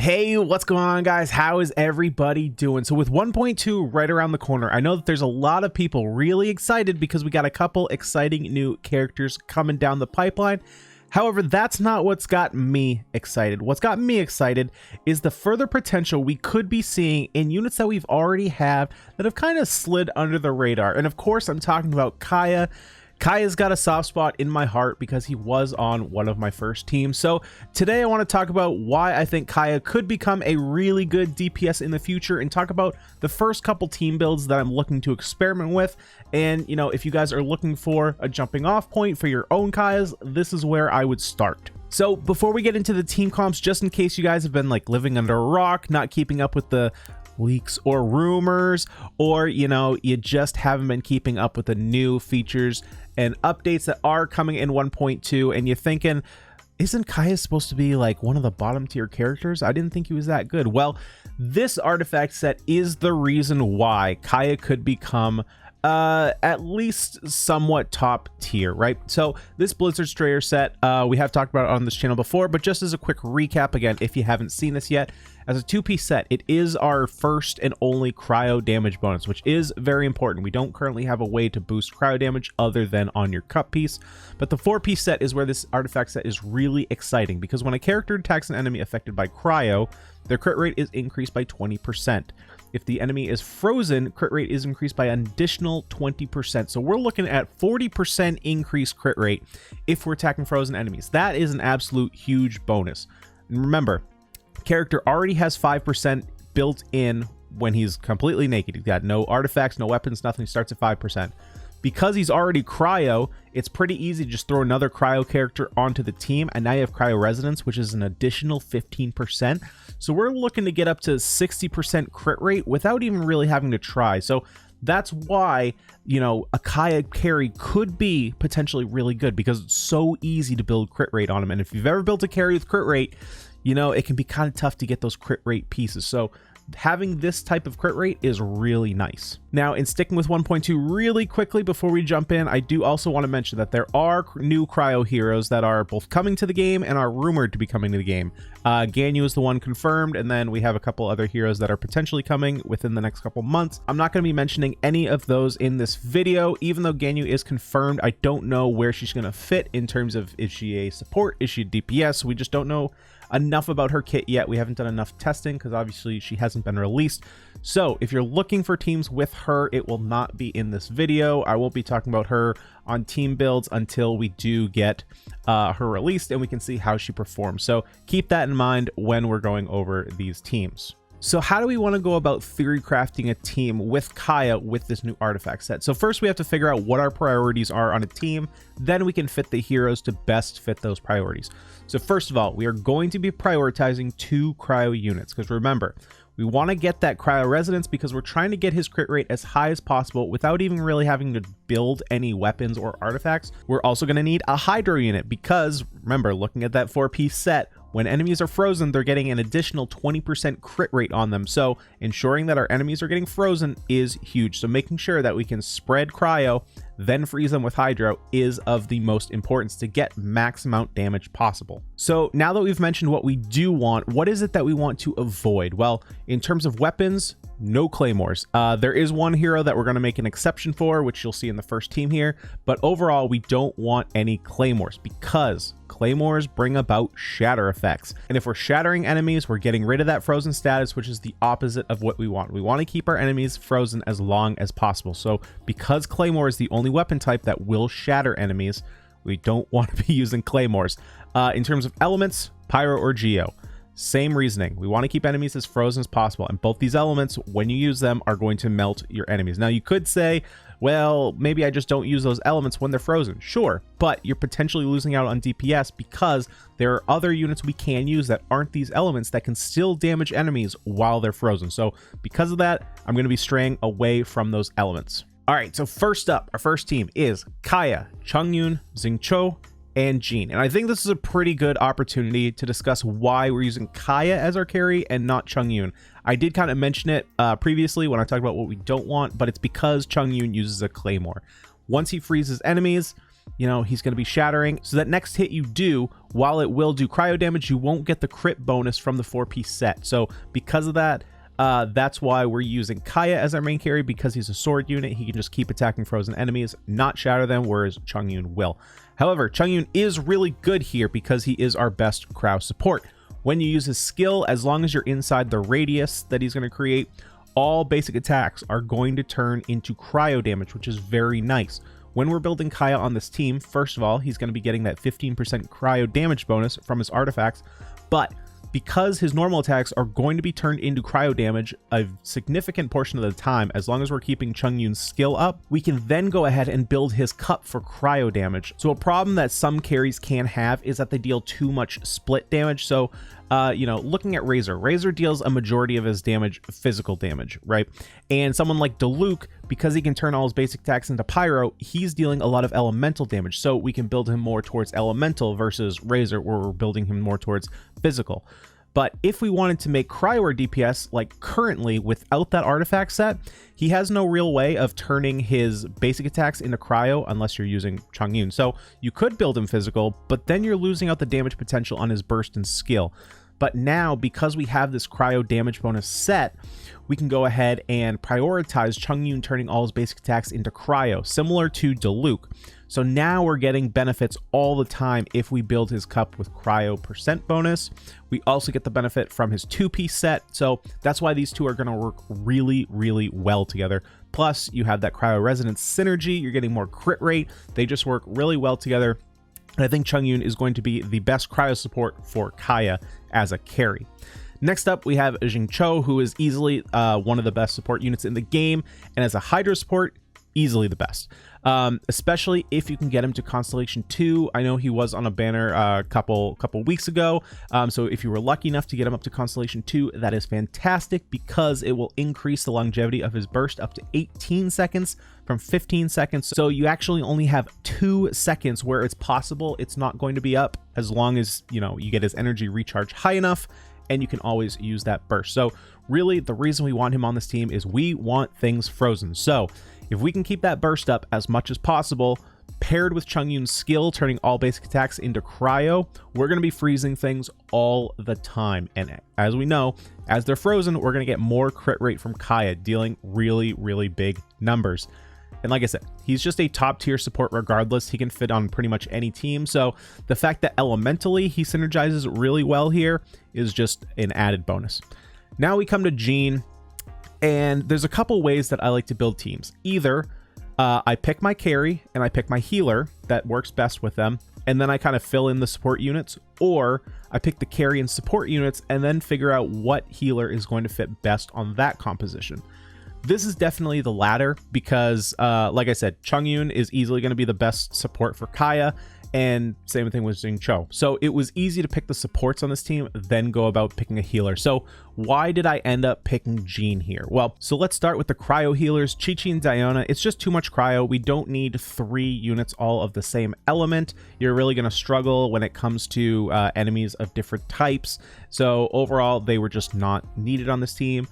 Hey, what's going on, guys? How is everybody doing? So with 1.2 right around the corner, I know that there's a lot of people really excited because we got a couple exciting new characters coming down the pipeline. However, that's not what's got me excited. What's got me excited is the further potential we could be seeing in units that we've already have that have kind of slid under the radar. And of course, I'm talking about Kaeya. Kaeya's got a soft spot in my heart because he was on one of my first teams. So today I want to talk about why I think Kaeya could become a really good DPS in the future and talk about the first couple team builds that I'm looking to experiment with. And, you know, if you guys are looking for a jumping off point for your own Kaeyas, this is where I would start. So before we get into the team comps, just in case you guys have been like living under a rock, not keeping up with the leaks or rumors, or you know, you just haven't been keeping up with the new features and updates that are coming in 1.2, and you're thinking, isn't Kaeya supposed to be like one of the bottom tier characters? I didn't think he was that good. Well, this artifact set is the reason why Kaeya could become at least somewhat top tier, right? So this Blizzard Strayer set, we have talked about it on this channel before, but just as a quick recap again, if you haven't seen this yet, as a 2-piece set, it is our first and only cryo damage bonus, which is very important. We don't currently have a way to boost cryo damage other than on your cut piece, but the 4-piece set is where this artifact set is really exciting, because when a character attacks an enemy affected by cryo, their crit rate is increased by 20%. If the enemy is frozen, crit rate is increased by an additional 20%. So we're looking at 40% increased crit rate if we're attacking frozen enemies. That is an absolute huge bonus. And remember, character already has 5% built in when he's completely naked. He's got no artifacts, no weapons, nothing. He starts at 5%. Because he's already cryo, it's pretty easy to just throw another cryo character onto the team, and now you have cryo resonance, which is an additional 15%. So we're looking to get up to 60% crit rate without even really having to try. So that's why, you know, a Kaeya carry could be potentially really good, because it's so easy to build crit rate on him. And if you've ever built a carry with crit rate, you know, it can be kind of tough to get those crit rate pieces. So having this type of crit rate is really nice. Now, in sticking with 1.2 really quickly before we jump in, I do also want to mention that there are new cryo heroes that are both coming to the game and are rumored to be coming to the game. Ganyu is the one confirmed, and then we have a couple other heroes that are potentially coming within the next couple months. I'm not going to be mentioning any of those in this video. Even though Ganyu is confirmed, I don't know where she's going to fit in terms of, is she a support, is she a DPS? We just don't know enough about her kit yet. We haven't done enough testing because obviously she hasn't been released. So if you're looking for teams with her, it will not be in this video. I won't be talking about her on team builds until we do get her released and we can see how she performs. So keep that in mind when we're going over these teams. So how do we want to go about theory crafting a team with Kaeya with this new artifact set? So first we have to figure out what our priorities are on a team. Then we can fit the heroes to best fit those priorities. So first of all, we are going to be prioritizing 2 cryo units, because remember, we want to get that cryo resonance because we're trying to get his crit rate as high as possible without even really having to build any weapons or artifacts. We're also going to need a hydro unit because, remember, looking at that 4-piece set, when enemies are frozen, they're getting an additional 20% crit rate on them. So ensuring that our enemies are getting frozen is huge. So making sure that we can spread cryo, then freeze them with hydro is of the most importance to get max amount damage possible. So now that we've mentioned what we do want, what is it that we want to avoid? Well, in terms of weapons, no claymores. There is one hero that we're going to make an exception for, which you'll see in the first team here, but overall we don't want any claymores because claymores bring about shatter effects, and if we're shattering enemies, we're getting rid of that frozen status, which is the opposite of what we want. We want to keep our enemies frozen as long as possible. So because claymore is the only weapon type that will shatter enemies, we don't want to be using claymores. In terms of elements, pyro or geo, same reasoning. We want to keep enemies as frozen as possible, and both these elements, when you use them, are going to melt your enemies. Now you could say, well, maybe I just don't use those elements when they're frozen. Sure, but you're potentially losing out on DPS because there are other units we can use that aren't these elements that can still damage enemies while they're frozen. So because of that, I'm going to be straying away from those elements. All right, so first up, our first team is Kaeya, Chongyun, Xingqiu, and Jean. And I think this is a pretty good opportunity to discuss why we're using Kaeya as our carry and not Chongyun. I did kind of mention it previously when I talked about what we don't want, but it's because Chongyun uses a claymore. Once he freezes enemies, you know, he's going to be shattering. So that next hit you do, while it will do cryo damage, you won't get the crit bonus from the 4-piece set. So because of that, that's why we're using Kaeya as our main carry, because he's a sword unit. He can just keep attacking frozen enemies, not shatter them, whereas Chongyun will. However, Chongyun is really good here because he is our best Cryo support. When you use his skill, as long as you're inside the radius that he's going to create, all basic attacks are going to turn into cryo damage, which is very nice. When we're building Kaeya on this team, first of all, he's going to be getting that 15% cryo damage bonus from his artifacts, but because his normal attacks are going to be turned into cryo damage a significant portion of the time, as long as we're keeping Chongyun's skill up, we can then go ahead and build his cup for cryo damage. So a problem that some carries can have is that they deal too much split damage. So you know, looking at Razor deals a majority of his damage physical damage, right? And someone like Diluc, because he can turn all his basic attacks into pyro, he's dealing a lot of elemental damage. So we can build him more towards elemental versus Razor, where we're building him more towards physical. But if we wanted to make Cryo our DPS, like currently without that artifact set, he has no real way of turning his basic attacks into Cryo unless you're using Chongyun. So you could build him physical, but then you're losing out the damage potential on his burst and skill. But now, because we have this cryo damage bonus set, we can go ahead and prioritize Chongyun turning all his basic attacks into cryo, similar to Diluc. So now we're getting benefits all the time if we build his cup with cryo percent bonus. We also get the benefit from his 2-piece set. So that's why these two are going to work really, really well together. Plus, you have that cryo resonance synergy. You're getting more crit rate. They just work really well together. And I think Chongyun is going to be the best cryo support for Kaeya as a carry. Next up, we have Jingcho, who is easily one of the best support units in the game, and as a Hydra support, easily the best. Especially if you can get him to Constellation 2. I know he was on a banner a couple weeks ago, so if you were lucky enough to get him up to Constellation 2, that is fantastic, because it will increase the longevity of his burst up to 18 seconds from 15 seconds. So you actually only have 2 seconds where it's possible it's not going to be up, as long as, you know, you get his energy recharge high enough, and you can always use that burst. So really, the reason we want him on this team is we want things frozen. So if we can keep that burst up as much as possible, paired with Chongyun's skill turning all basic attacks into cryo, we're going to be freezing things all the time. And as we know, as they're frozen, we're going to get more crit rate from Kaeya, dealing really, really big numbers. And like I said, he's just a top tier support regardless. He can fit on pretty much any team. So the fact that elementally he synergizes really well here is just an added bonus. Now we come to Jean, and there's a couple ways that I like to build teams. Either I pick my carry and I pick my healer that works best with them, and then I kind of fill in the support units, or I pick the carry and support units and then figure out what healer is going to fit best on that composition. This is definitely the latter because, like I said, Chongyun is easily going to be the best support for Kaeya, and same thing with Jingcho. So it was easy to pick the supports on this team, then go about picking a healer. So why did I end up picking Jean here? Well, so let's start with the cryo healers, Chi-Chi and Diona. It's just too much cryo. We don't need 3 units all of the same element. You're really going to struggle when it comes to enemies of different types. So overall, they were just not needed on this team.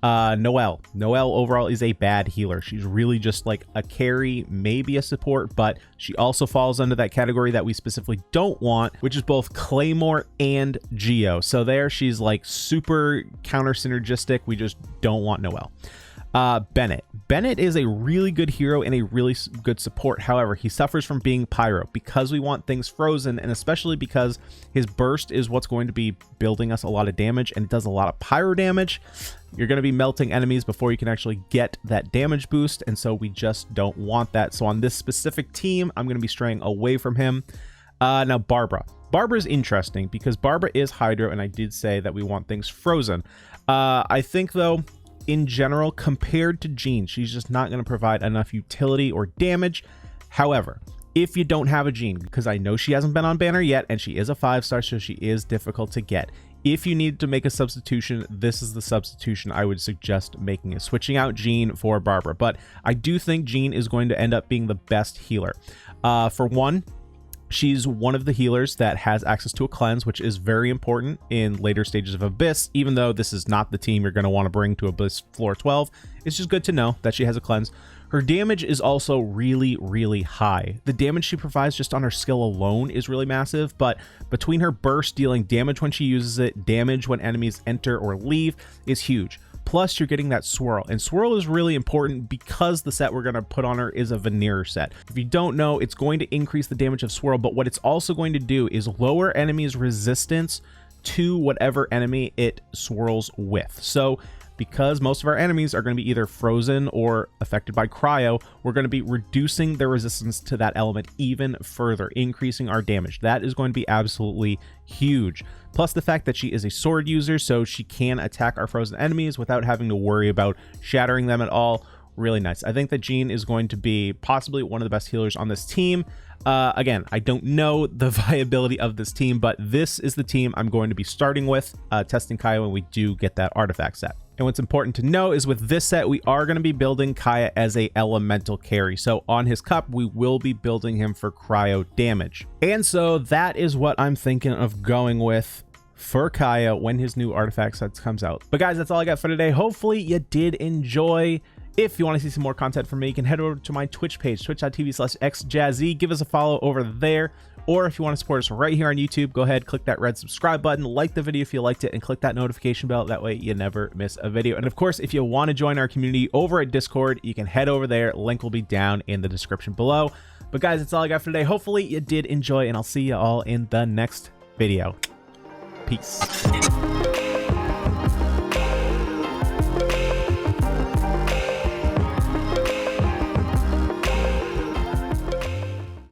Noelle overall is a bad healer. She's really just like a carry, maybe a support, but she also falls under that category that we specifically don't want, which is both Claymore and Geo. So there, she's like super counter synergistic. We just don't want Noelle. Bennett is a really good hero and a really good support. However, he suffers from being pyro because we want things frozen, and especially because his burst is what's going to be building us a lot of damage, and it does a lot of pyro damage. You're going to be melting enemies before you can actually get that damage boost, and so we just don't want that. So on this specific team, I'm going to be straying away from him. Now Barbara's interesting because Barbara is Hydro, and I did say that we want things frozen. I think though, in general, compared to Jean, she's just not going to provide enough utility or damage. However, if you don't have a Jean, because I know she hasn't been on banner yet, and she is a 5-star, so she is difficult to get. If you need to make a substitution, this is the substitution I would suggest making, is switching out Jean for Barbara. But I do think Jean is going to end up being the best healer. For one, she's one of the healers that has access to a cleanse, which is very important in later stages of Abyss. Even though this is not the team you're going to want to bring to Abyss floor 12, it's just good to know that she has a cleanse. Her damage is also really, really high. The damage she provides just on her skill alone is really massive, but between her burst dealing damage when she uses it, damage when enemies enter or leave is huge. Plus, you're getting that swirl, and swirl is really important because the set we're going to put on her is a veneer set. If you don't know, it's going to increase the damage of swirl, but what it's also going to do is lower enemies' resistance to whatever enemy it swirls with. So because most of our enemies are going to be either frozen or affected by cryo, we're going to be reducing their resistance to that element even further, increasing our damage. That is going to be absolutely huge. Plus the fact that she is a sword user, so she can attack our frozen enemies without having to worry about shattering them at all. Really nice. I think that Jean is going to be possibly one of the best healers on this team. Again, I don't know the viability of this team, but this is the team I'm going to be starting with, testing Kaeya when we do get that artifact set. And what's important to know is with this set, we are going to be building Kaeya as a elemental carry. So on his cup, we will be building him for cryo damage. And so that is what I'm thinking of going with for Kaeya when his new artifact set comes out. But guys, that's all I got for today. Hopefully you did enjoy. If you want to see some more content from me, you can head over to my Twitch page, twitch.tv/xjazzy. Give us a follow over there. Or if you want to support us right here on YouTube, go ahead, click that red subscribe button, like the video if you liked it, and click that notification bell. That way you never miss a video. And of course, if you want to join our community over at Discord, you can head over there. Link will be down in the description below. But guys, that's all I got for today. Hopefully you did enjoy, and I'll see you all in the next video. Peace.